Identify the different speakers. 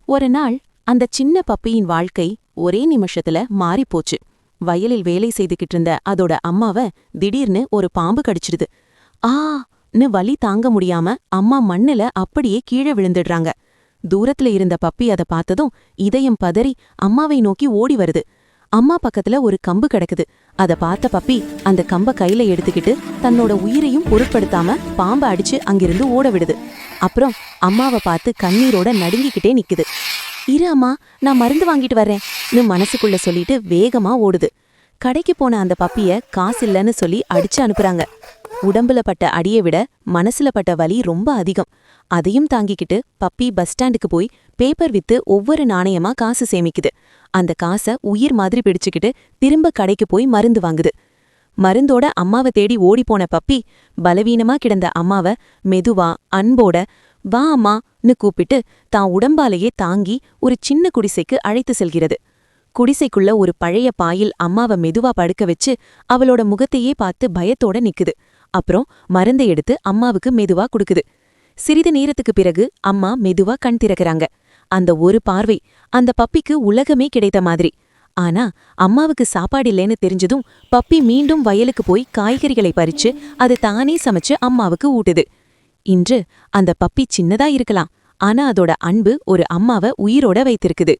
Speaker 1: ஒரு நாள் அந்த சின்ன பப்பியின் வாழ்க்கை ஒரே நிமிஷத்துல மாறிப்போச்சு. வயலில் வேலை செய்துகிட்டு இருந்த அதோட அம்மாவ திடீர்னு ஒரு பாம்பு கடிச்சிடுது. ஆன்னு வலி தாங்க முடியாம அம்மா மண்ணுல அப்படியே கீழே விழுந்துடுறாங்க. தூரத்துல இருந்த பப்பி அத பார்த்ததும் இதயம் பதறி அம்மாவை நோக்கி ஓடி வருது. அம்மா பக்கத்துல ஒரு கம்பு கிடக்குது. அத பார்த்த பப்பி அந்த கம்ப கையில எடுத்துக்கிட்டு தன்னோட உயிரையும் பொருட்படுத்தாம பாம்பை அடிச்சு அங்கிருந்து ஓட விடுது. அப்புறம் அம்மாவை பார்த்து கண்ணீரோட நடுங்கிக்கிட்டே நிக்குது. இரு அம்மா, நான் மருந்து வாங்கிட்டு வர்றேன்னு மனசுக்குள்ள சொல்லிட்டு வேகமா ஓடுது. கடைக்கு போன அந்த பப்பிய காசு இல்லைன்னு சொல்லி அடிச்சு அனுப்புறாங்க. உடம்புல பட்ட அடியை விட மனசுல பட்ட வலி ரொம்ப அதிகம். அதையும் தாங்கிக்கிட்டு பப்பி பஸ் ஸ்டாண்டுக்கு போய் பேப்பர் வித்து ஒவ்வொரு நாணயமா காசு சேமிக்குது. அந்த காசை உயிர் மாதிரி பிடிச்சுக்கிட்டு திரும்ப கடைக்கு போய் மருந்து வாங்குது. மருந்தோட அம்மாவை தேடி ஓடிப்போன பப்பி பலவீனமா கிடந்த அம்மாவை மெதுவா அன்போட வா அம்மான்னு கூப்பிட்டு தான் உடம்பாலேயே தாங்கி ஒரு சின்ன குடிசைக்கு அழைத்து செல்கிறது. குடிசைக்குள்ள ஒரு பழைய பாயில் அம்மாவை மெதுவா படுக்க வச்சு அவளோட முகத்தையே பார்த்து பயத்தோட நிக்குது. அப்புறம் மருந்தை எடுத்து அம்மாவுக்கு மெதுவா குடுக்குது. சிறிது நேரத்துக்கு பிறகு அம்மா மெதுவா கண் திறக்கறாங்க. அந்த ஒரு பார்வை அந்த பப்பிக்கு உலகமே கிடைத்த மாதிரி. ஆனா அம்மாவுக்கு சாப்பாடு இல்லைன்னு தெரிஞ்சதும் பப்பி மீண்டும் வயலுக்கு போய் காய்கறிகளை பறிச்சு அது தானே சமைச்சு அம்மாவுக்கு ஊட்டுது. இன்று அந்த பப்பி சின்னதா இருக்கலாம், ஆனா அதோட அன்பு ஒரு அம்மாவை உயிரோட வைத்திருக்குது.